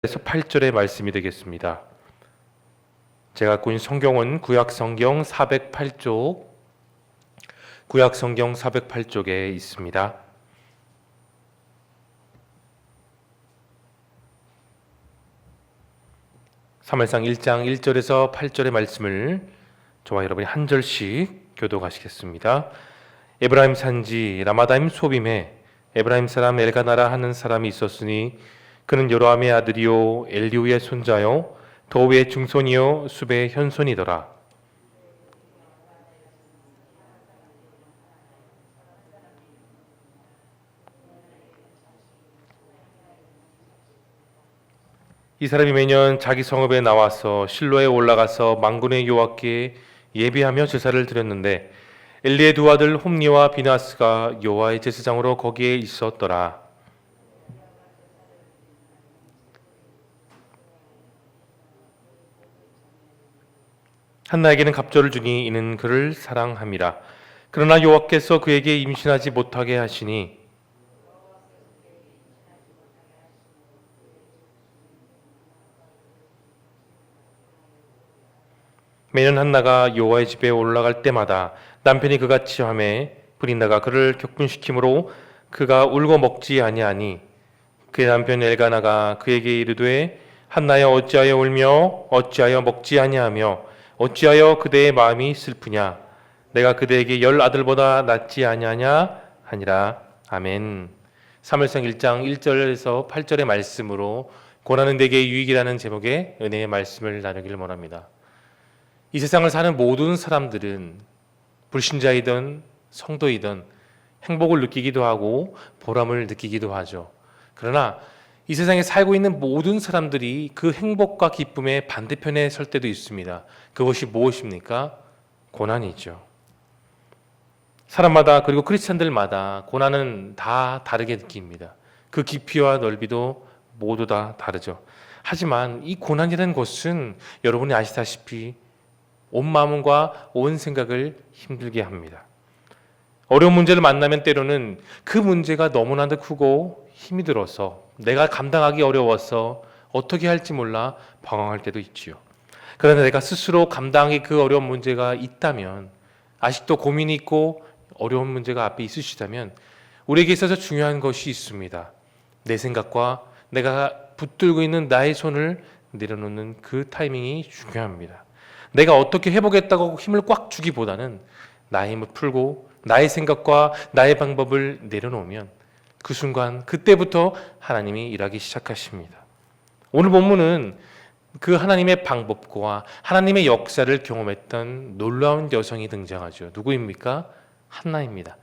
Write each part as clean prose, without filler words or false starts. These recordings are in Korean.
에서 8절의 말씀이 되겠습니다. 제가 갖고 있는 성경은 구약성경 408쪽, 구약성경 408쪽에 있습니다. 사무엘상 1장 1절에서 8절의 말씀을 저와 여러분이 한 절씩 교독하시겠습니다. 에브라임 산지 라마다임 소빔에 에브라임 사람 엘가나라 하는 사람이 있었으니 그는 요로함의 아들이요 엘리우의 손자요 도우의 중손이요 숲의 현손이더라. 이 사람이 매년 자기 성읍에 나와서 실로에 올라가서 만군의 여호와께 예배하며 제사를 드렸는데 엘리의 두 아들 홈니와 비나스가 여호와의 제사장으로 거기에 있었더라. 한나에게는 갑절을 주니 이는 그를 사랑함이라. 그러나 여호와께서 그에게 임신하지 못하게 하시니 매년 한나가 여호와의 집에 올라갈 때마다 남편이 그같이 하매 브린다가 그를 격분시키므로 그가 울고 먹지 아니하니 그의 남편 엘가나가 그에게 이르되 한나여 어찌하여 울며 어찌하여 먹지 아니하며 어찌하여 그대의 마음이 슬프냐 내가 그대에게 10 아들보다 낫지 아니하냐 하니라. 아멘. 사무엘상 1장 1절에서 8절의 말씀으로 고난은 내게 유익이라는 제목의 은혜의 말씀을 나누기를 원합니다. 이 세상을 사는 모든 사람들은 불신자이든 성도이든 행복을 느끼기도 하고 보람을 느끼기도 하죠. 그러나 이 세상에 살고 있는 모든 사람들이 그 행복과 기쁨의 반대편에 설 때도 있습니다. 그것이 무엇입니까? 고난이죠. 사람마다 그리고 크리스찬들마다 고난은 다 다르게 느낍니다. 그 깊이와 넓이도 모두 다 다르죠. 하지만 이 고난이라는 것은 여러분이 아시다시피 온 마음과 온 생각을 힘들게 합니다. 어려운 문제를 만나면 때로는 그 문제가 너무나도 크고 힘이 들어서 내가 감당하기 어려워서 어떻게 할지 몰라 방황할 때도 있지요. 그러나 내가 스스로 감당하기 그 어려운 문제가 있다면, 아직도 고민이 있고 어려운 문제가 앞에 있으시다면 우리에게 있어서 중요한 것이 있습니다. 내 생각과 내가 붙들고 있는 나의 손을 내려놓는 그 타이밍이 중요합니다. 내가 어떻게 해보겠다고 힘을 꽉 주기보다는 나의 힘을 풀고 나의 생각과 나의 방법을 내려놓으면 그 순간 그때부터 하나님이 일하기 시작하십니다. 오늘 본문은 그 하나님의 방법과 하나님의 역사를 경험했던 놀라운 여성이 등장하죠. 누구입니까? 한나입니다.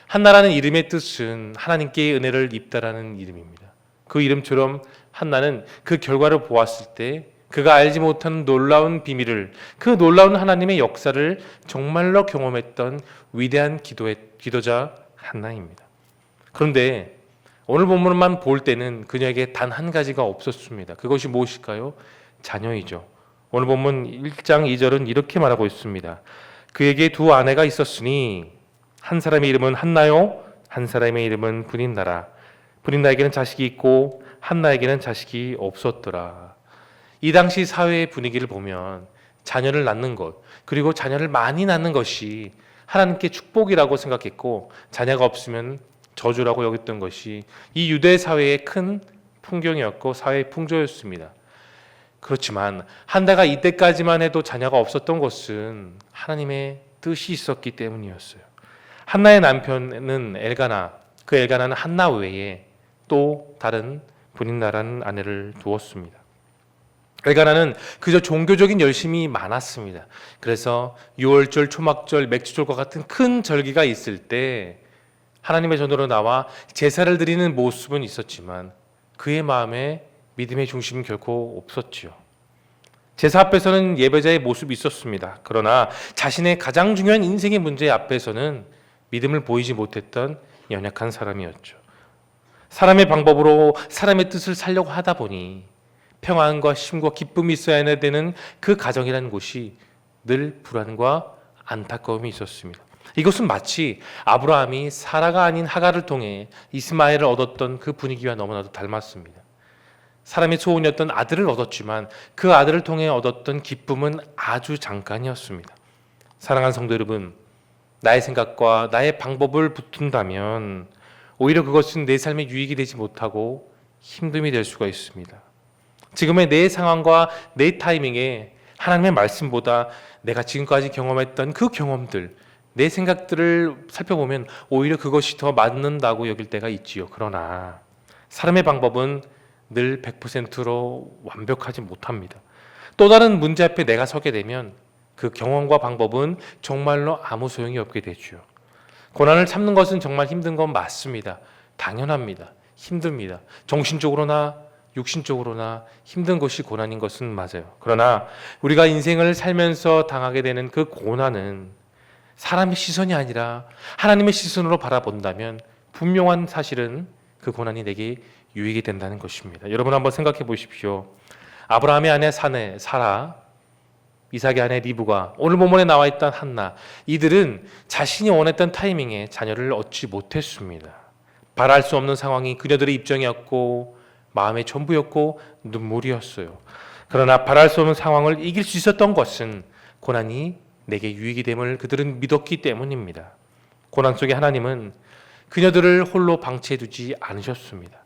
한나라는 이름의 뜻은 하나님께 은혜를 입다라는 이름입니다. 그 이름처럼 한나는 그 결과를 보았을 때 그가 알지 못하는 놀라운 비밀을, 그 놀라운 하나님의 역사를 정말로 경험했던 위대한 기도자 한나입니다. 그런데 오늘 본문만 볼 때는 그녀에게 단 한 가지가 없었습니다. 그것이 무엇일까요? 자녀이죠. 오늘 본문 1장 2절은 이렇게 말하고 있습니다. 그에게 두 아내가 있었으니 한 사람의 이름은 한나요, 한 사람의 이름은 브린다라. 브린다에게는 자식이 있고 한나에게는 자식이 없었더라. 이 당시 사회의 분위기를 보면 자녀를 낳는 것, 그리고 자녀를 많이 낳는 것이 하나님께 축복이라고 생각했고 자녀가 없으면 저주라고 여겼던 것이 이 유대 사회의 큰 풍경이었고 사회의 풍조였습니다. 그렇지만 한나가 이때까지만 해도 자녀가 없었던 것은 하나님의 뜻이 있었기 때문이었어요. 한나의 남편은 엘가나, 그 엘가나는 한나 외에 또 다른 브린다라는 아내를 두었습니다. 엘가나는 그저 종교적인 열심이 많았습니다. 그래서 유월절, 초막절, 맥주절과 같은 큰 절기가 있을 때 하나님의 전으로 나와 제사를 드리는 모습은 있었지만 그의 마음에 믿음의 중심은 결코 없었지요. 제사 앞에서는 예배자의 모습이 있었습니다. 그러나 자신의 가장 중요한 인생의 문제 앞에서는 믿음을 보이지 못했던 연약한 사람이었죠. 사람의 방법으로 사람의 뜻을 살려고 하다 보니 평안과 쉼과 기쁨이 있어야 되는 그 가정이라는 곳이 늘 불안과 안타까움이 있었습니다. 이것은 마치 아브라함이 사라가 아닌 하갈을 통해 이스마엘을 얻었던 그 분위기와 너무나도 닮았습니다. 사람의 소원이었던 아들을 얻었지만 그 아들을 통해 얻었던 기쁨은 아주 잠깐이었습니다. 사랑하는 성도 여러분, 나의 생각과 나의 방법을 붙든다면 오히려 그것은 내 삶에 유익이 되지 못하고 힘듦이 될 수가 있습니다. 지금의 내 상황과 내 타이밍에 하나님의 말씀보다 내가 지금까지 경험했던 그 경험들, 내 생각들을 살펴보면 오히려 그것이 더 맞는다고 여길 때가 있지요. 그러나 사람의 방법은 늘 100%로 완벽하지 못합니다. 또 다른 문제 앞에 내가 서게 되면 그 경험과 방법은 정말로 아무 소용이 없게 되죠. 고난을 참는 것은 정말 힘든 건 맞습니다. 당연합니다. 힘듭니다. 정신적으로나 육신적으로나 힘든 것이 고난인 것은 맞아요. 그러나 우리가 인생을 살면서 당하게 되는 그 고난은 사람의 시선이 아니라 하나님의 시선으로 바라본다면 분명한 사실은 그 고난이 내게 유익이 된다는 것입니다. 여러분 한번 생각해 보십시오. 아브라함의 아내 사라, 이삭의 아내 리브가, 오늘 본문에 나와 있던 한나, 이들은 자신이 원했던 타이밍에 자녀를 얻지 못했습니다. 바랄 수 없는 상황이 그녀들의 입장이었고 마음의 전부였고 눈물이었어요. 그러나 바랄 수 없는 상황을 이길 수 있었던 것은 고난이 내게 유익이 됨을 그들은 믿었기 때문입니다. 고난 속에 하나님은 그녀들을 홀로 방치해 두지 않으셨습니다.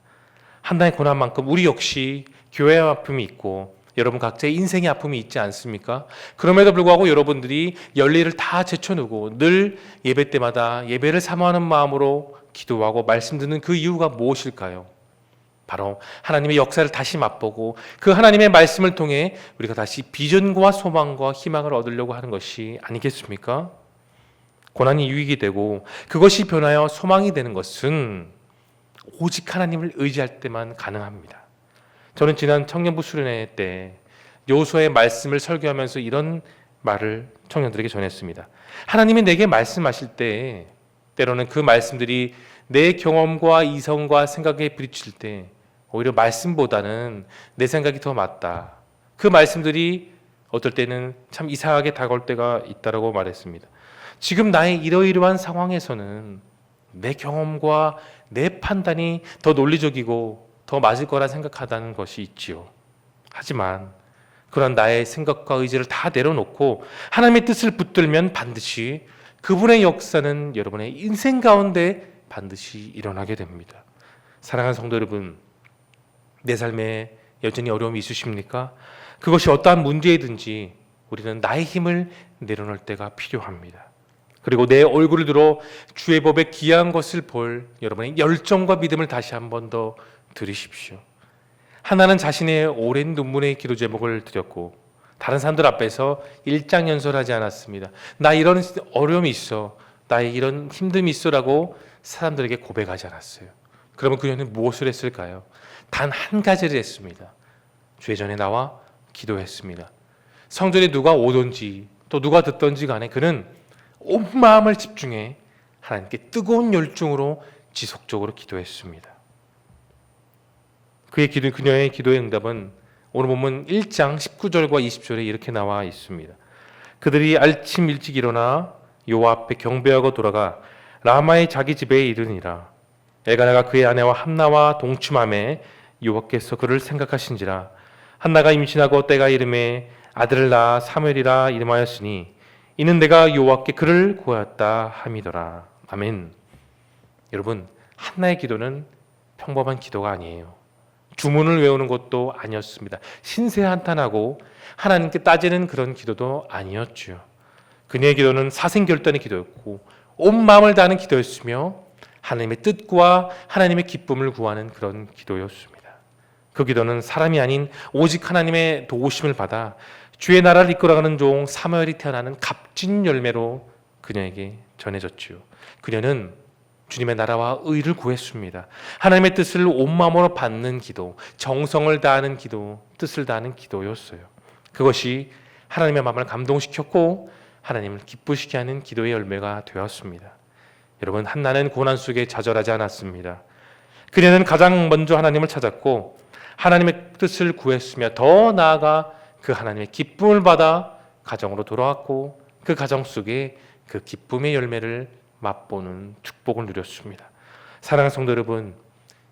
한나의 고난만큼 우리 역시 교회의 아픔이 있고 여러분 각자의 인생의 아픔이 있지 않습니까? 그럼에도 불구하고 여러분들이 열일을 다 제쳐놓고 늘 예배 때마다 예배를 사모하는 마음으로 기도하고 말씀 듣는 그 이유가 무엇일까요? 바로 하나님의 역사를 다시 맛보고 그 하나님의 말씀을 통해 우리가 다시 비전과 소망과 희망을 얻으려고 하는 것이 아니겠습니까? 고난이 유익이 되고 그것이 변하여 소망이 되는 것은 오직 하나님을 의지할 때만 가능합니다. 저는 지난 청년부 수련회 때 여호수아의 말씀을 설교하면서 이런 말을 청년들에게 전했습니다. 하나님이 내게 말씀하실 때 때로는 그 말씀들이 내 경험과 이성과 생각에 부딪힐 때 오히려 말씀보다는 내 생각이 더 맞다. 그 말씀들이 어떨 때는 참 이상하게 다가올 때가 있다라고 말했습니다. 지금 나의 이러이러한 상황에서는 내 경험과 내 판단이 더 논리적이고 더 맞을 거라 생각하다는 것이 있지요. 하지만 그런 나의 생각과 의지를 다 내려놓고 하나님의 뜻을 붙들면 반드시 그분의 역사는 여러분의 인생 가운데 반드시 일어나게 됩니다. 사랑하는 성도 여러분, 내 삶에 여전히 어려움이 있으십니까? 그것이 어떠한 문제이든지 우리는 나의 힘을 내려놓을 때가 필요합니다. 그리고 내 얼굴을 들어 주의 법에 귀한 것을 볼 여러분의 열정과 믿음을 다시 한 번 더 들으십시오. 하나는 자신의 오랜 눈물의 기도 제목을 드렸고 다른 사람들 앞에서 일장연설하지 않았습니다. 나 이런 어려움이 있어, 나의 이런 힘듦이 있어라고 사람들에게 고백하지 않았어요. 그러면 그녀는 무엇을 했을까요? 단 한 가지를 했습니다. 주의 전에 나와 기도했습니다. 성전에 누가 오든지 또 누가 듣든지 간에 그는 온 마음을 집중해 하나님께 뜨거운 열정으로 지속적으로 기도했습니다. 그녀의 기도의 응답은 오늘 보면 1장 19절과 20절에 이렇게 나와 있습니다. 그들이 아침 일찍 일어나 여호와 앞에 경배하고 돌아가 라마의 자기 집에 이르니라. 엘가나가 그의 아내와 한나와 동침함에 여호와께서 그를 생각하신지라. 한나가 임신하고 때가 이름에 아들을 낳아 사무엘이라 이름하였으니 이는 내가 여호와께 그를 구하였다 함이더라. 아멘. 여러분, 한나의 기도는 평범한 기도가 아니에요. 주문을 외우는 것도 아니었습니다. 신세한탄하고 하나님께 따지는 그런 기도도 아니었죠. 그녀의 기도는 사생결단의 기도였고 온 마음을 다하는 기도였으며 하나님의 뜻과 하나님의 기쁨을 구하는 그런 기도였습니다. 그 기도는 사람이 아닌 오직 하나님의 도우심을 받아 주의 나라를 이끌어가는 종 사무엘이 태어나는 값진 열매로 그녀에게 전해졌지요. 그녀는 주님의 나라와 의를 구했습니다. 하나님의 뜻을 온 마음으로 받는 기도, 정성을 다하는 기도, 뜻을 다하는 기도였어요. 그것이 하나님의 마음을 감동시켰고 하나님을 기쁘시게 하는 기도의 열매가 되었습니다. 여러분, 한나는 고난 속에 좌절하지 않았습니다. 그녀는 가장 먼저 하나님을 찾았고 하나님의 뜻을 구했으며 더 나아가 그 하나님의 기쁨을 받아 가정으로 돌아왔고 그 가정 속에 그 기쁨의 열매를 맛보는 축복을 누렸습니다. 사랑하는 성도 여러분,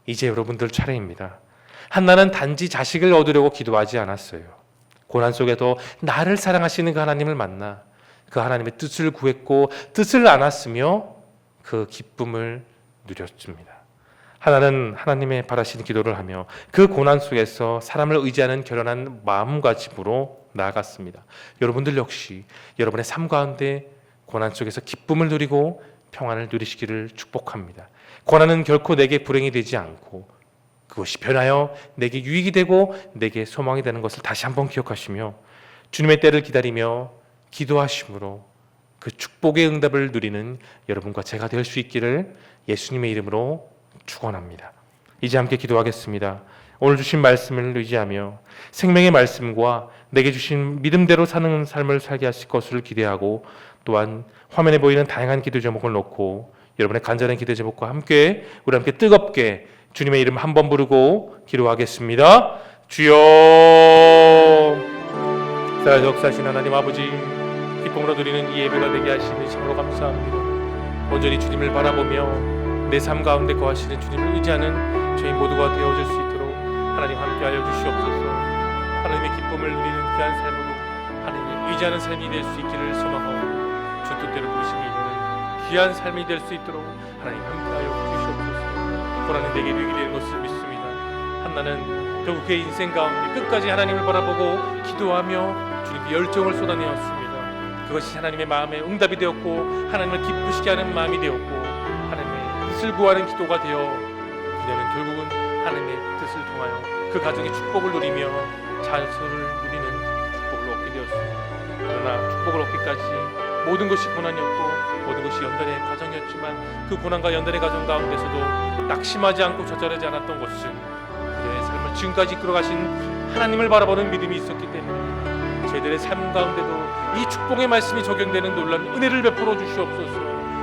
이제 여러분들 차례입니다. 한나는 단지 자식을 얻으려고 기도하지 않았어요. 고난 속에도 나를 사랑하시는 그 하나님을 만나 그 하나님의 뜻을 구했고 뜻을 안았으며 그 기쁨을 누렸습니다. 하나는 하나님의 바라시는 기도를 하며 그 고난 속에서 사람을 의지하는 결연한 마음가짐으로 나아갔습니다. 여러분들 역시 여러분의 삶 가운데 고난 속에서 기쁨을 누리고 평안을 누리시기를 축복합니다. 고난은 결코 내게 불행이 되지 않고 그것이 변하여 내게 유익이 되고 내게 소망이 되는 것을 다시 한번 기억하시며 주님의 때를 기다리며 기도하심으로 그 축복의 응답을 누리는 여러분과 제가 될 수 있기를 예수님의 이름으로 축원합니다. 이제 함께 기도하겠습니다. 오늘 주신 말씀을 의지하며 생명의 말씀과 내게 주신 믿음대로 사는 삶을 살게 하실 것을 기대하고 또한 화면에 보이는 다양한 기도 제목을 놓고 여러분의 간절한 기도 제목과 함께 우리 함께 뜨겁게 주님의 이름 한 번 부르고 기도하겠습니다. 주여 살아서 역사하신 하나님 아버지, 기쁨으로 드리는 이 예배가 되게 하시니 참으로 감사합니다. 온전히 주님을 바라보며 내 삶 가운데 거하시는 주님을 의지하는 저희 모두가 되어줄 수 있도록 하나님 함께하여 주시옵소서. 하나님의 기쁨을 누리는 귀한 삶으로 하나님을 의지하는 삶이 될 수 있기를 소망하고 주 뜻대로 부르심이 있는 귀한 삶이 될 수 있도록 하나님 함께하여 주시옵소서. 고난이 내게 유익이 되는 것을 믿습니다. 한나는 결국 그의 인생 가운데 끝까지 하나님을 바라보고 기도하며 주님께 열정을 쏟아내었습니다. 그것이 하나님의 마음에 응답이 되었고 하나님을 기쁘시게 하는 마음이 되었고 하나님의 뜻을 구하는 기도가 되어 그녀는 결국은 하나님의 뜻을 통하여 그 가정의 축복을 누리며 자손을 누리는 축복을 얻게 되었습니다. 그러나 축복을 얻기까지 모든 것이 고난이었고 모든 것이 연단의 과정이었지만 그 고난과 연단의 과정 가운데서도 낙심하지 않고 좌절하지 않았던 것은 그녀의 삶을 지금까지 이끌어가신 하나님을 바라보는 믿음이 있었기 때문에 저희들의 삶 가운데도 이 축복의 말씀이 적용되는 놀라운 은혜를 베풀어 주시옵소서.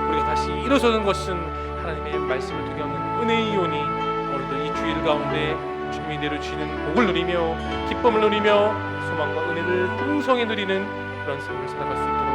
우리가 다시 일어서는 것은 하나님의 말씀을 통해 얻는 은혜의 이오니 오늘도 이 주일 가운데 주님이 내려주시는 복을 누리며 기쁨을 누리며 소망과 은혜를 풍성히 누리는 그런 삶을 살아갈 수 있도록